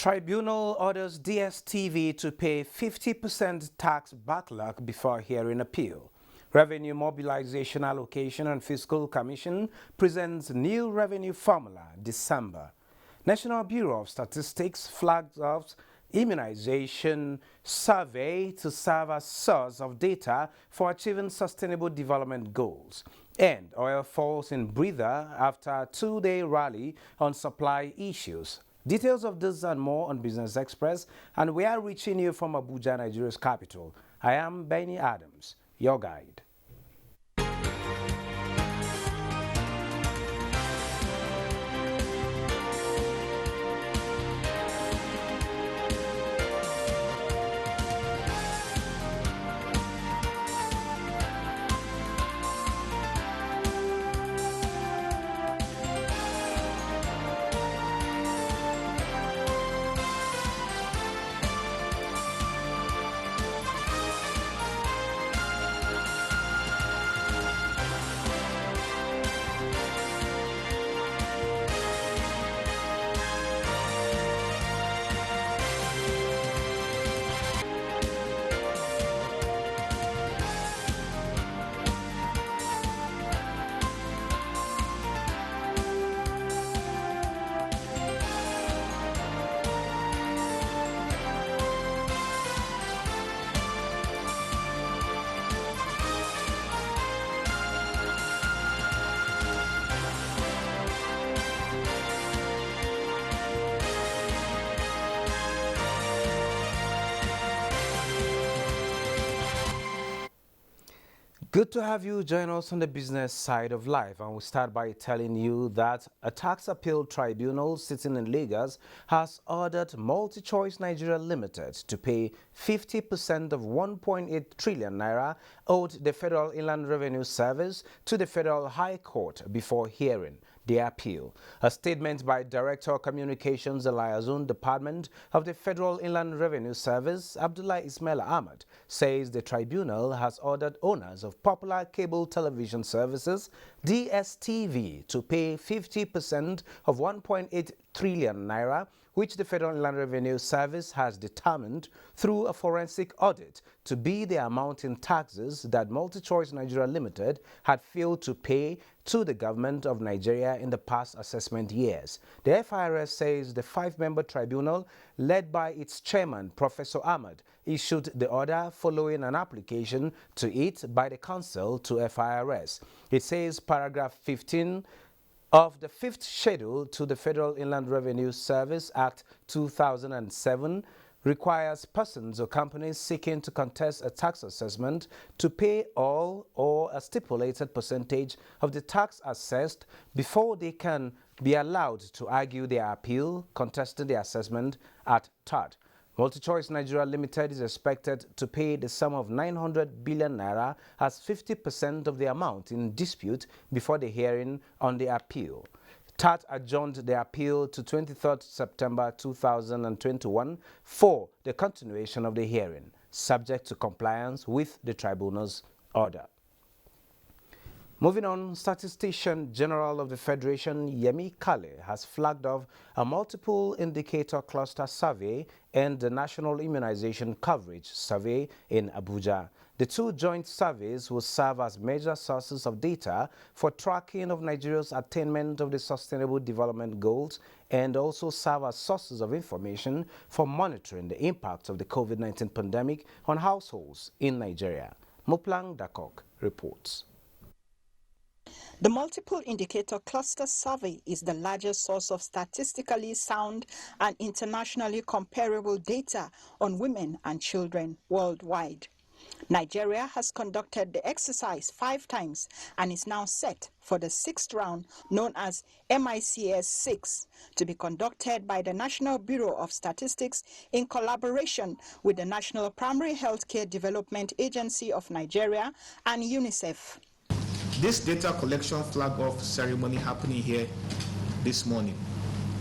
Tribunal orders DSTV to pay 50% tax backlog before hearing appeal. Revenue Mobilization Allocation and Fiscal Commission presents new revenue formula December. National Bureau of Statistics flags off immunization survey to serve as source of data for achieving sustainable development goals. And oil falls in breather after a two-day rally on supply issues. Details of this and more on Business Express, and we are reaching you from Abuja, Nigeria's capital. I am Benny Adams, your guide. Good to have you join us on the business side of life, and we'll start by telling you that a tax appeal tribunal sitting in Lagos has ordered MultiChoice Nigeria Limited to pay 50% of 1.8 trillion naira owed the Federal Inland Revenue Service to the Federal High Court before hearing the appeal. A statement by Director of Communications, the Liaison Department of the Federal Inland Revenue Service, Abdullah Ismail Ahmad, says the tribunal has ordered owners of popular cable television services, DSTV, to pay 50% of 1.8 trillion naira, which the Federal Inland Revenue Service has determined through a forensic audit to be the amount in taxes that MultiChoice Nigeria Limited had failed to pay to the government of Nigeria in the past assessment years. The FIRS says the five-member tribunal, led by its chairman, Professor Ahmad, issued the order following an application to it by the council to FIRS. It says paragraph 15 of the fifth schedule to the Federal Inland Revenue Service Act 2007 requires persons or companies seeking to contest a tax assessment to pay all or a stipulated percentage of the tax assessed before they can be allowed to argue their appeal contesting the assessment at TAD. MultiChoice Nigeria Limited is expected to pay the sum of 900 billion naira as 50% of the amount in dispute before the hearing on the appeal. TAT adjourned the appeal to 23rd September 2021 for the continuation of the hearing, subject to compliance with the tribunal's order. Moving on, Statistician General of the Federation, Yemi Kale, has flagged off a multiple indicator cluster survey and the National Immunization Coverage Survey in Abuja. The two joint surveys will serve as major sources of data for tracking of Nigeria's attainment of the Sustainable Development Goals and also serve as sources of information for monitoring the impact of the COVID-19 pandemic on households in Nigeria. Moplang Dakok reports. The Multiple Indicator Cluster Survey is the largest source of statistically sound and internationally comparable data on women and children worldwide. Nigeria has conducted the exercise 5 times and is now set for the 6th round, known as MICS 6, to be conducted by the National Bureau of Statistics in collaboration with the National Primary Healthcare Development Agency of Nigeria and UNICEF. This data collection flag-off ceremony happening here this morning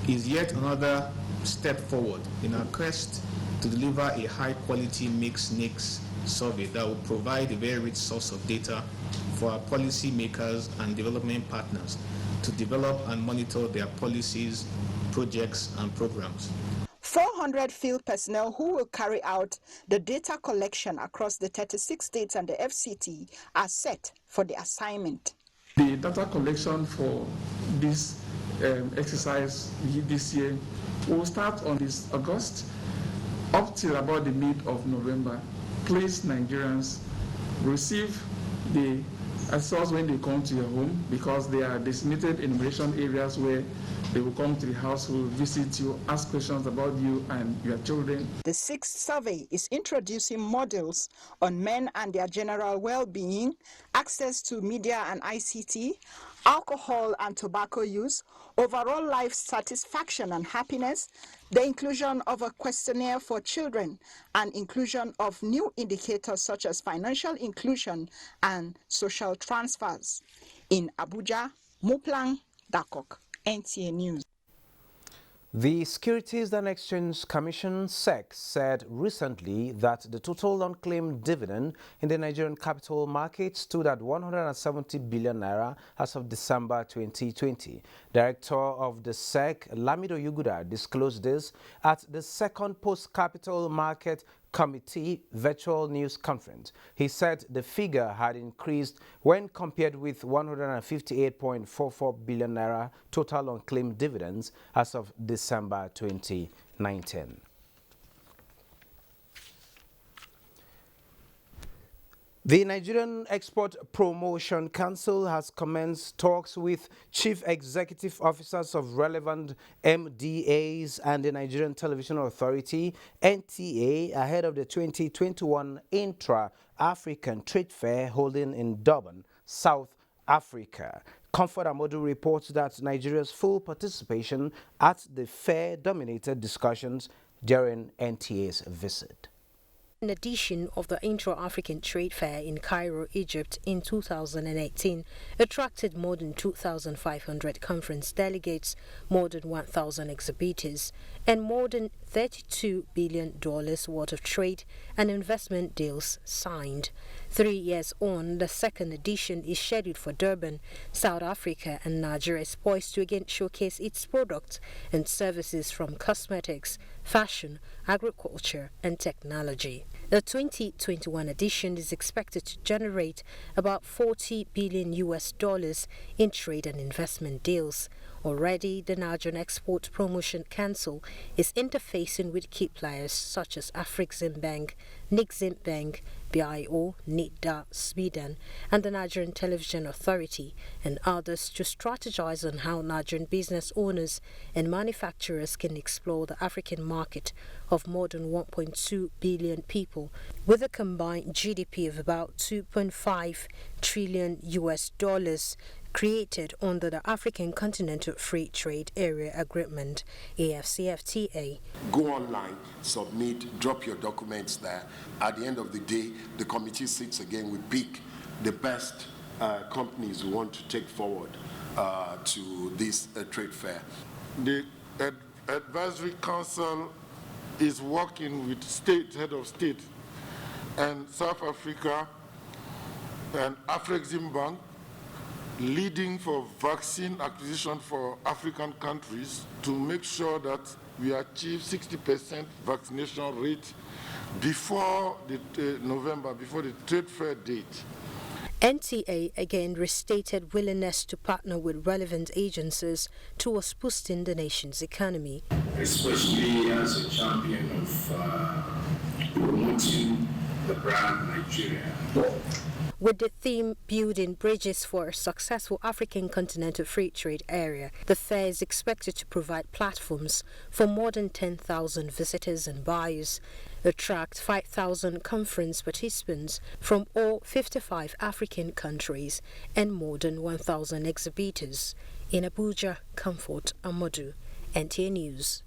is yet another step forward in our quest to deliver a high-quality mixed NICS survey that will provide a very rich source of data for our policy makers and development partners to develop and monitor their policies, projects, and programs. 400 field personnel who will carry out the data collection across the 36 states and the FCT are set for the assignment. The data collection for this exercise this year will start on this August up till about the mid of November. Please, Nigerians, receive the source when they come to your home, because they are designated enumeration areas where they will come to the house, will visit you, ask questions about you and your children. The sixth survey is introducing modules on men and their general well-being, access to media and ICT, alcohol and tobacco use, overall life satisfaction and happiness, the inclusion of a questionnaire for children, and inclusion of new indicators such as financial inclusion and social transfers. In Abuja, Muplang Dakok, NTA News. The Securities and Exchange Commission (SEC) said recently that the total unclaimed dividend in the Nigerian capital market stood at 170 billion naira as of December 2020. Director of the SEC, Lamido Yuguda, disclosed this at the second post-capital market committee virtual news conference. He said the figure had increased when compared with 158.44 billion naira total unclaimed dividends as of December 2019. The Nigerian Export Promotion Council has commenced talks with chief executive officers of relevant MDAs and the Nigerian Television Authority (NTA) ahead of the 2021 Intra-African Trade Fair holding in Durban, South Africa. Comfort Amodu reports that Nigeria's full participation at the fair dominated discussions during NTA's visit. An edition of the Intra-African Trade Fair in Cairo, Egypt in 2018 attracted more than 2,500 conference delegates, more than 1,000 exhibitors, and more than $32 billion worth of trade and investment deals signed. 3 years on, the second edition is scheduled for Durban, South Africa, and Nigeria is poised to again showcase its products and services from cosmetics, fashion, agriculture, and technology. The 2021 edition is expected to generate about $40 billion in trade and investment deals. Already, the Nigerian Export Promotion Council is interfacing with key players such as Afreximbank, Niximbank, BIO, NIDA, Sweden, and the Nigerian Television Authority, and others to strategize on how Nigerian business owners and manufacturers can explore the African market of more than 1.2 billion people, with a combined GDP of about $2.5 trillion created under the African Continental Free Trade Area Agreement, AfCFTA. Go online, submit, drop your documents there. At the end of the day, the committee sits again. We pick the best companies we want to take forward to this trade fair. The Advisory Council is working with head of state and South Africa and Afreximbank, leading for vaccine acquisition for African countries to make sure that we achieve 60% vaccination rate before the November, before the trade fair date. NTA again restated willingness to partner with relevant agencies towards boosting the nation's economy. Especially as a champion of promoting the brand Nigeria. With the theme Building Bridges for a Successful African Continental Free Trade Area, the fair is expected to provide platforms for more than 10,000 visitors and buyers, attract 5,000 conference participants from all 55 African countries, and more than 1,000 exhibitors. In Abuja, Comfort Amodu, NTA News.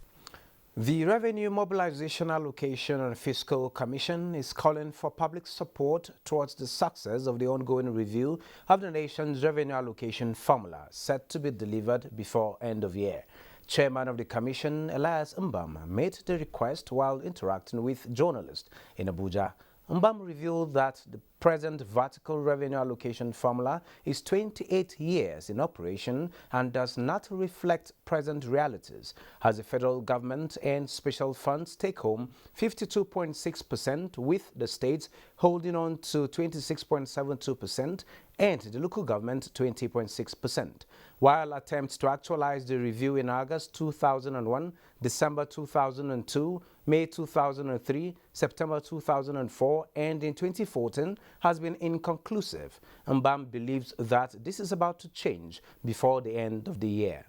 The Revenue Mobilization Allocation and Fiscal Commission is calling for public support towards the success of the ongoing review of the nation's revenue allocation formula, set to be delivered before end of year. Chairman of the Commission, Elias Mbam, made the request while interacting with journalists in Abuja. Mbam revealed that the present vertical revenue allocation formula is 28 years in operation and does not reflect present realities, as the federal government and special funds take home 52.6%, with the states holding on to 26.72% and the local government 20.6%. While attempts to actualize the review in August 2001, December 2002, May 2003, September 2004, and in 2014 has been inconclusive. Mbam believes that this is about to change before the end of the year.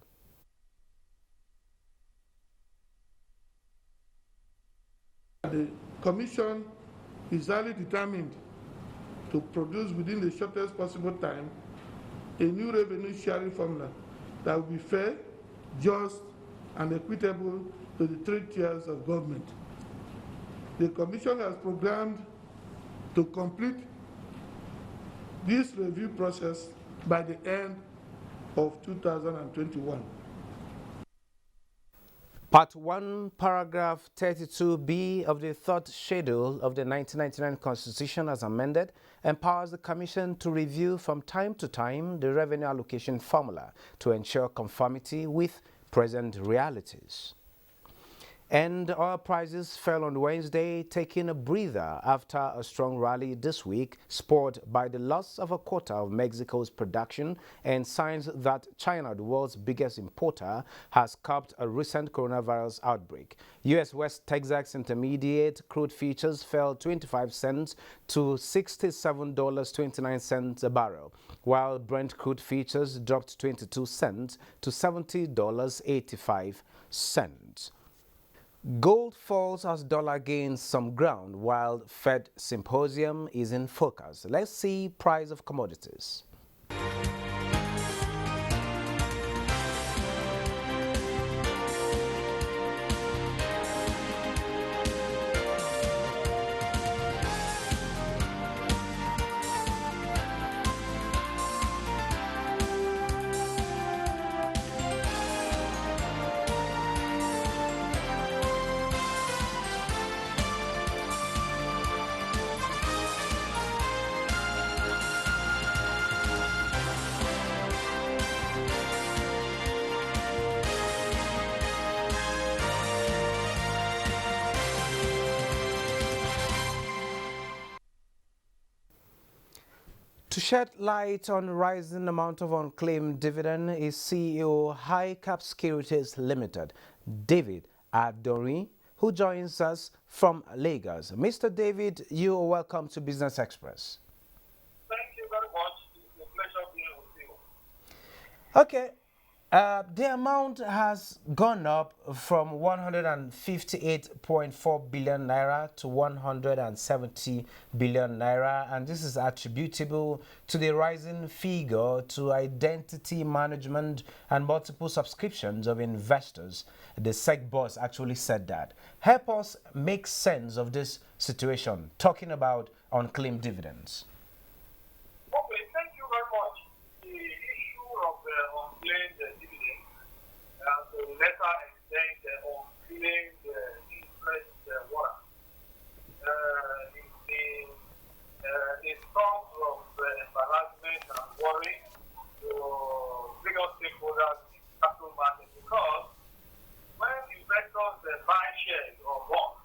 The Commission is highly determined to produce within the shortest possible time a new revenue sharing formula that will be fair, just, and equitable to the three tiers of government. The Commission has programmed to complete this review process by the end of 2021. Part 1, paragraph 32B of the third schedule of the 1999 Constitution as amended empowers the Commission to review from time to time the revenue allocation formula to ensure conformity with present realities. And oil prices fell on Wednesday, taking a breather after a strong rally this week, spurred by the loss of a quarter of Mexico's production and signs that China, the world's biggest importer, has curbed a recent coronavirus outbreak. U.S. West Texas Intermediate crude futures fell 25 cents to $67.29 a barrel, while Brent crude futures dropped 22 cents to $70.85. Gold falls as dollar gains some ground while Fed symposium is in focus. Let's see price of commodities. To shed light on rising amount of unclaimed dividend is CEO High Cap Securities Limited, David Adori, who joins us from Lagos. Mr. David, you are welcome to Business Express. Thank you very much. It's a pleasure being with you. Okay. The amount has gone up from 158.4 billion naira to 170 billion naira, and this is attributable to the rising figure to identity management and multiple subscriptions of investors. The SEC boss actually said that. Help us make sense of this situation, talking about unclaimed dividends. Okay, thank you very much. The issue of unclaimed dividends, to a lesser extent, unclaimed interest warrant, is a source of embarrassment and worry to various stakeholders in the capital market, because when investors buy shares or bonds,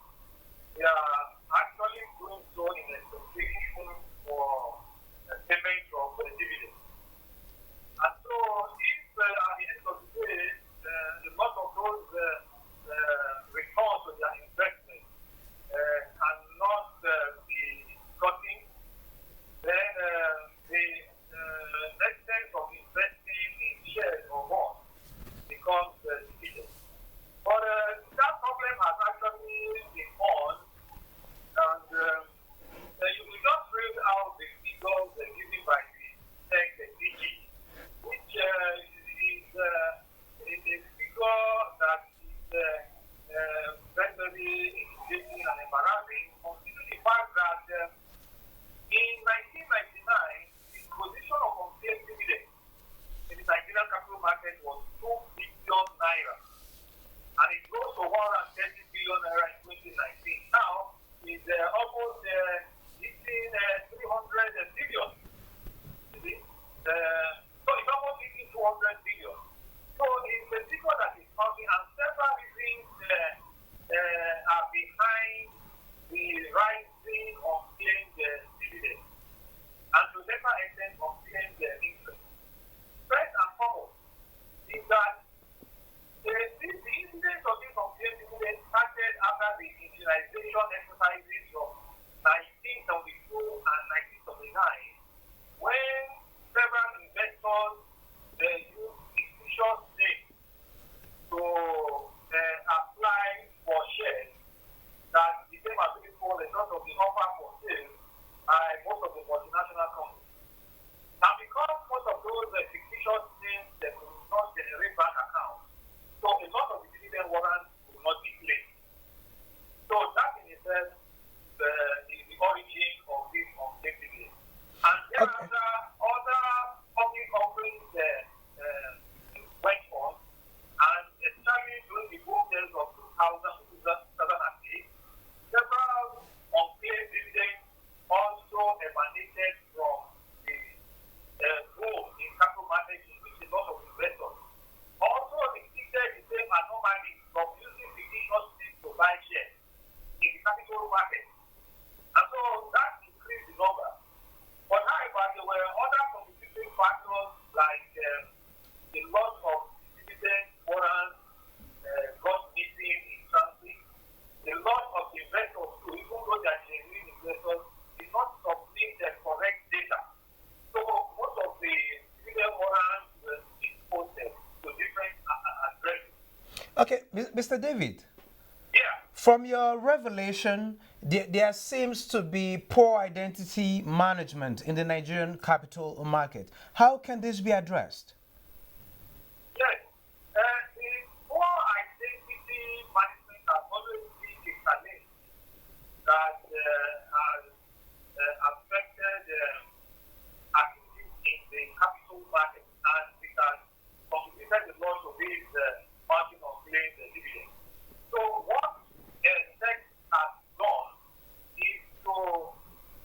they are actually doing so in expectation for indigenization exercises of 1972 and 1979, when several investors used fictitious names to apply for shares that became available as a result of the offer for sale by most of the multinational companies. And because most of those fictitious names they could not generate bank accounts, so a lot of the dividend warrants would not be claimed. So that in itself is the origin of this unpaid dividend. And thereafter, other public offerings went on, and especially during the boom days of 2000 to 2008, several unclaimed dividends also emanated from the boom in capital markets in which a lot of investors also repeated the same anomaly of using fictitious names to buy shares in the capital market. And so that increased the number. But however, there were other contributing factors like the loss of dividend warrants got missing in transit, the loss of the investors too, even though they are genuine investors, did not submit the correct data. So most of the dividend warrants were exposed to different addresses. Okay, Mr. David. Yeah. From your revelation, there seems to be poor identity management in the Nigerian capital market. How can this be addressed? Yes. The poor identity management has always been a challenge that has affected activities in the capital market, and it has contributed a lot to this margin of claims dividend. So what SEC has done is to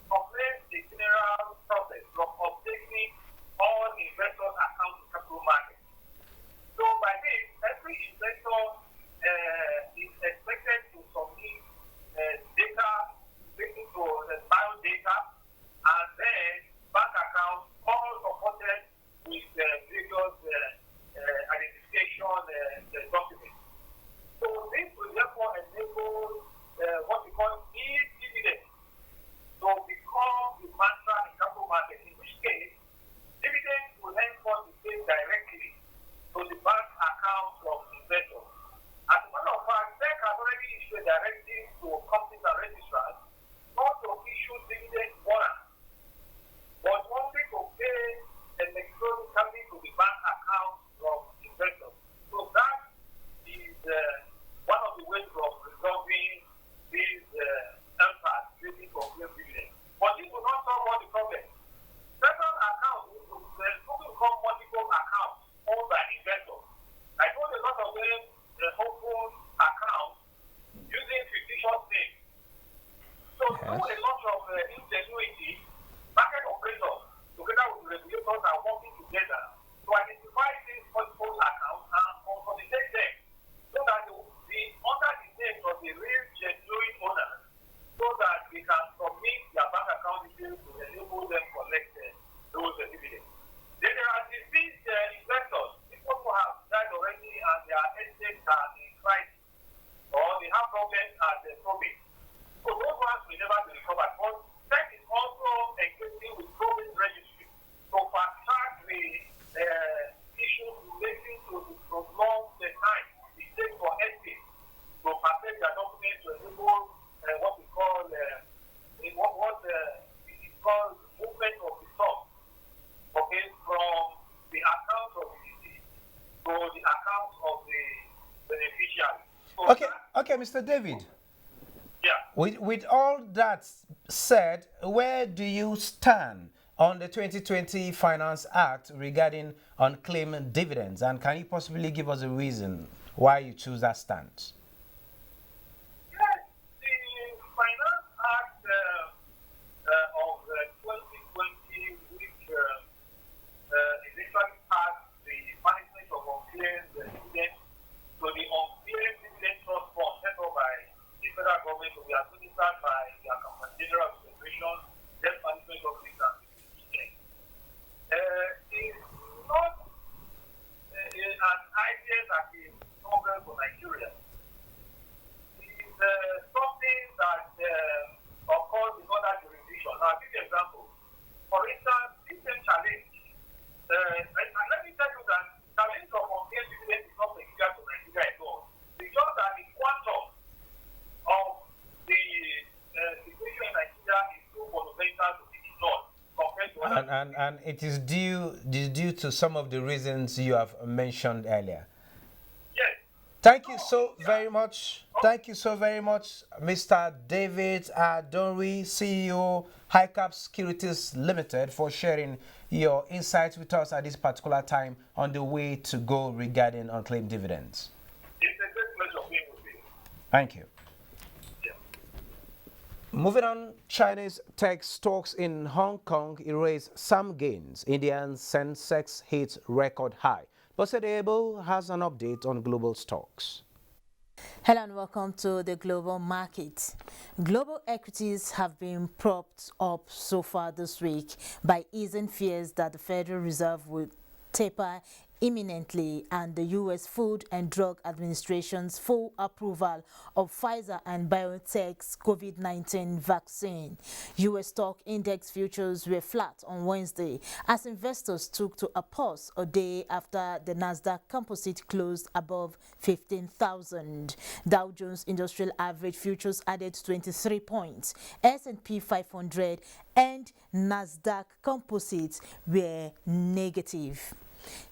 commence the general process of obtaining all investors' accounts in capital market. So by this, every investor is expected to submit data relating to the bio data, and then bank accounts all supported with various identification documents. So this will therefore enable what we call e-dividend to become the mantra in capital market, in which case dividends will henceforth be paid directly to the bank accounts of investors. As a matter of fact, SEC has already issued a directive to companies and registrars not to issue dividend warrants, but only to pay electronically to the bank accounts of investors. So that is one of the ways of resolving these impasse relating to unclaimed dividends. But this will not solve all the problems. Several accounts will become multiple accounts owned by investors. I told a lot of them open accounts using fictitious names. So through a lot of ingenuity, market operators, together with regulators, are working together to identify these multiple accounts and consolidate them so that they will be under the name of the real genuine owners, so that we can submit their bank account details to enable them collect those dividends. Then there are deceased investors, people who have died already and their estates are in crisis, or they have problems at the probate. So those ones will never be recovered. But SEC is also engaging with probate registry to fast track the issues relating to the prolonged time it takes for estates to perfect their documents to enable what we call it is called movement of the stock, okay, from the account of the deceased to the account of the beneficiary. So Okay, Mr. David. Yeah. With all that said, where do you stand on the 2020 Finance Act regarding unclaimed dividends? And can you possibly give us a reason why you choose that stance? Yes, the Finance Act of 2020, which eventually passed the management of unclaimed dividends to the unclaimed dividend trust fund set up by the federal government to be administered by the Accountant General of the Federation, Debt Management Office and Security. Is not an idea that is novel for Nigeria. let me tell you that challenge of unpaid dividend is not peculiar to Nigeria at all. It's just that the quantum of the situation in Nigeria is too fundamental to be ignored compared to other. And it is due to some of the reasons you have mentioned earlier. Yes. Thank you so very much. Thank you so very much, Mr. David Adonri, CEO, HiCap Securities Limited, for sharing your insights with us at this particular time on the way to go regarding unclaimed dividends. It's a great pleasure being with you. Thank you. Yeah. Moving on, Chinese tech stocks in Hong Kong erased some gains. Indian Sensex hit record high. Bosset Abel has an update on global stocks. Hello and welcome to the global market. Global equities have been propped up so far this week by easing fears that the Federal Reserve would taper imminently and the U.S. Food and Drug Administration's full approval of Pfizer and BioNTech's COVID-19 vaccine. U.S. stock index futures were flat on Wednesday as investors took to a pause a day after the Nasdaq Composite closed above 15,000. Dow Jones Industrial Average futures added 23 points. S&P 500 and Nasdaq Composites were negative.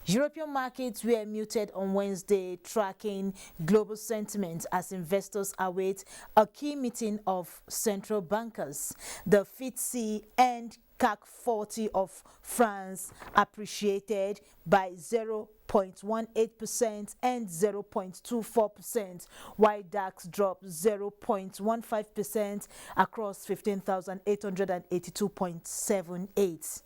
European markets were muted on Wednesday, tracking global sentiment as investors await a key meeting of central bankers. The FTSE and CAC 40 of France appreciated by 0.18% and 0.24%, while DAX dropped 0.15% across 15,882.78.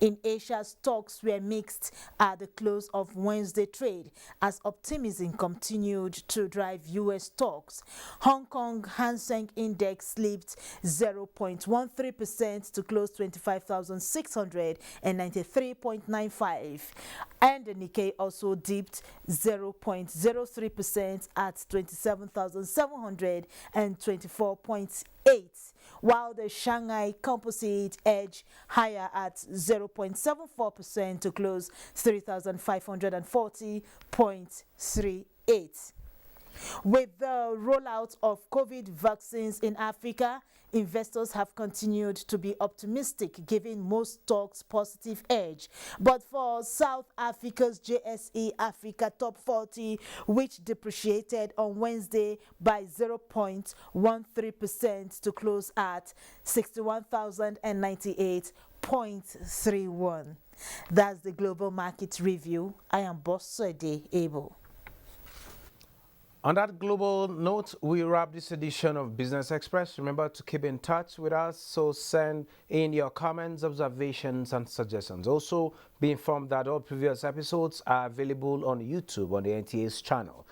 In Asia, stocks were mixed at the close of Wednesday trade as optimism continued to drive U.S. stocks. Hong Kong Hang Seng Index slipped 0.13% to close 25,693.95, and the Nikkei also dipped 0.03% at 27,724.8, while the Shanghai Composite edged higher at 0.74% to close 3,540.38. With the rollout of COVID vaccines in Africa, investors have continued to be optimistic, giving most stocks positive edge. But for South Africa's JSE Africa Top 40, which depreciated on Wednesday by 0.13% to close at 61,098.31. That's the global market review. I am Bosede Abel. On that global note, we wrap this edition of Business Express. Remember to keep in touch with us, so send in your comments, observations, and suggestions. Also, be informed that all previous episodes are available on YouTube on the NTA's channel.